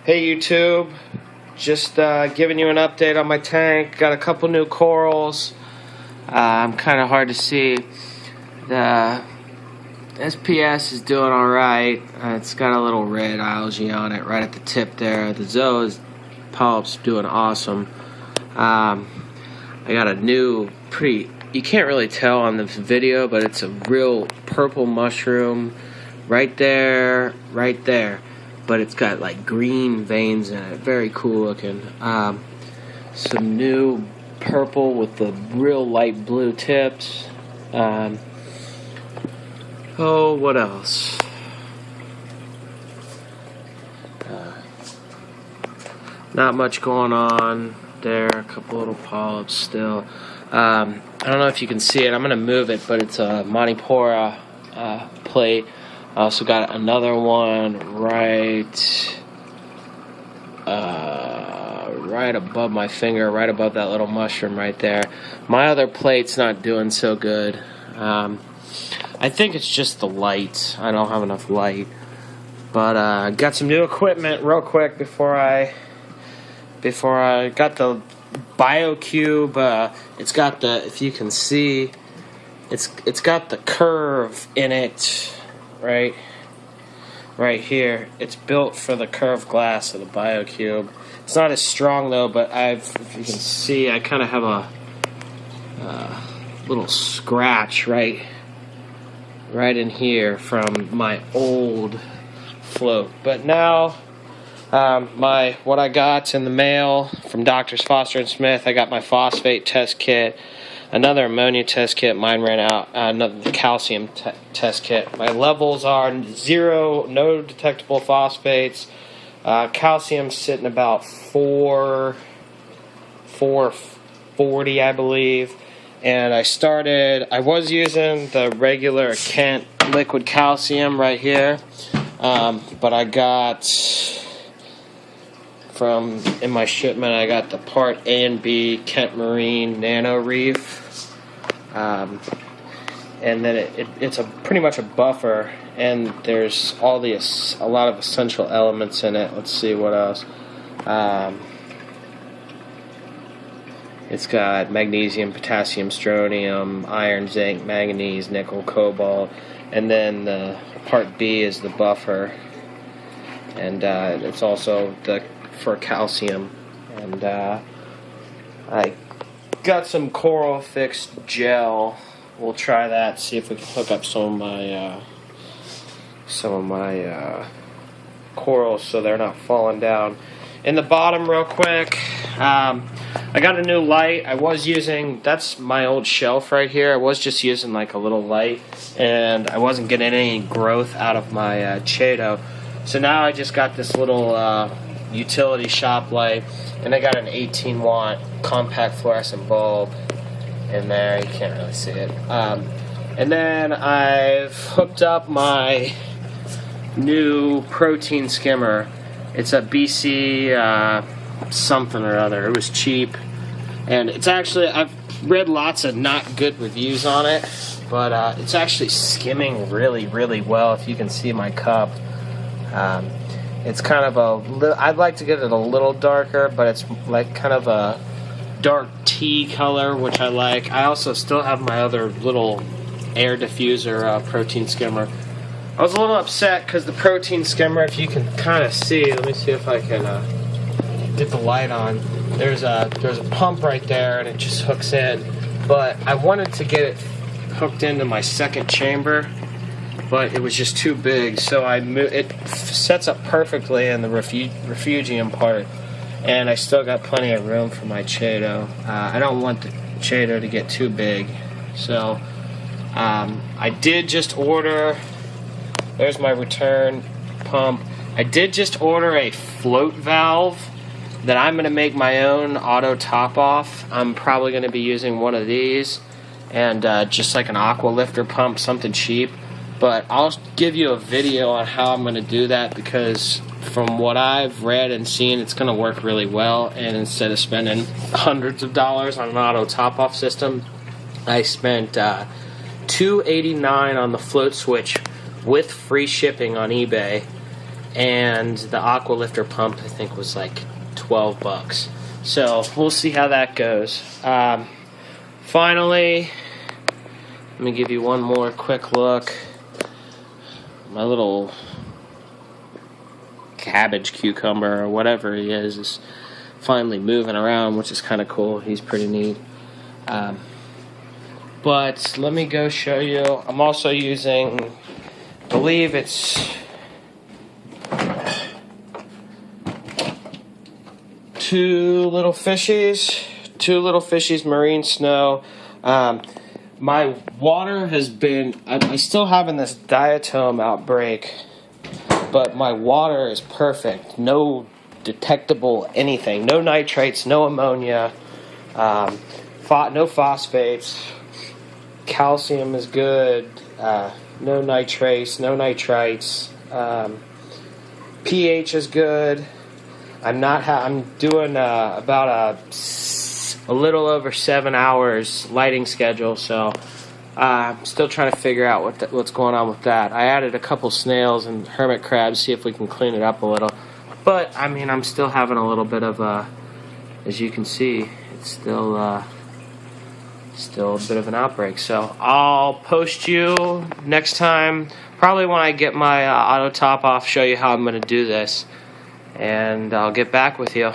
Hey YouTube, just giving you an update on my tank. Got a couple new corals. I'm kind of hard to see. The SPS is doing alright. It's got a little red algae on it right at the tip there. The Zoa's polyps doing awesome. I got a new, you can't really tell on the video, but it's a real purple mushroom right there, but it's got like green veins in it. Very cool looking. Some new purple with the real light blue tips. Oh, what else? Not much going on there. A couple little polyps still. I don't know if you can see it. I'm gonna move it, but it's a Monipora plate. I also got another one right above my finger, right above that little mushroom right there. My other plate's not doing so good. I think it's just the light. I don't have enough light. But got some new equipment real quick before I got the Biocube. It's got the, if you can see, it's got the curve in it. Right here. It's built for the curved glass of the Biocube. It's not as strong though, but if you can see, I kind of have a little scratch right in here from my old float. But now, what I got in the mail from Doctors Foster and Smith, I got my phosphate test kit. Another ammonia test kit. Mine ran out. Another calcium test kit. My levels are 0, no detectable phosphates. Calcium's sitting about 440, I believe. And I was using the regular Kent liquid calcium right here. But I got, in my shipment, I got the part A and B Kent Marine Nano Reef. And then it's pretty much a buffer, and there's a lot of essential elements in it. Let's see what else. It's got magnesium, potassium, strontium, iron, zinc, manganese, nickel, cobalt, and then the part B is the buffer, and it's also for calcium. And I got some coral fixed gel. We'll try that, see if we can hook up some of my corals so they're not falling down. In the bottom real quick, I got a new light. That's my old shelf right here. I was just using like a little light, and I wasn't getting any growth out of my Chaeto. So now I just got this little utility shop light, and I got an 18-watt compact fluorescent bulb in there. You can't really see it. And then I've hooked up my new protein skimmer. It's a BC something or other. It was cheap, and it's actually, I've read lots of not good reviews on it, but it's actually skimming really, really well. If you can see my cup, it's kind of I'd like to get it a little darker, but it's like kind of a dark tea color, which I like. I also still have my other little air diffuser protein skimmer. I was a little upset because the protein skimmer, if you can kind of see, let me see if I can get the light on. There's a pump right there, and it just hooks in. But I wanted to get it hooked into my second chamber, but it was just too big. So it sets up perfectly in the refugium part, and I still got plenty of room for my Chaeto. I don't want the Chaeto to get too big, so I did just order. There's my return pump. I did just order a float valve that I'm going to make my own auto top off. I'm probably going to be using one of these, and just like an aqua lifter pump, something cheap. But I'll give you a video on how I'm going to do that, because from what I've read and seen, it's going to work really well. And instead of spending hundreds of dollars on an auto top off system, I spent $289 on the float switch with free shipping on eBay. and the aqua lifter pump I think was like $12. So we'll see how that goes. Finally, let me give you one more quick look. My little cabbage cucumber or whatever he is finally moving around, which is kind of cool. He's pretty neat. But let me go show you. I'm also using, I believe it's two little fishies marine snow. My water has been, I'm still having this diatom outbreak, but my water is perfect. No detectable anything. No nitrates, no ammonia, no phosphates. Calcium is good. No nitrates, no nitrites. pH is good. I'm doing about a little over 7 hours lighting schedule, so I'm still trying to figure out what's going on with that. I added a couple snails and hermit crabs, see if we can clean it up a little. But I mean, I'm still having a little bit of as you can see, it's still a bit of an outbreak. So I'll post you next time, probably when I get my auto top off, show you how I'm going to do this, and I'll get back with you.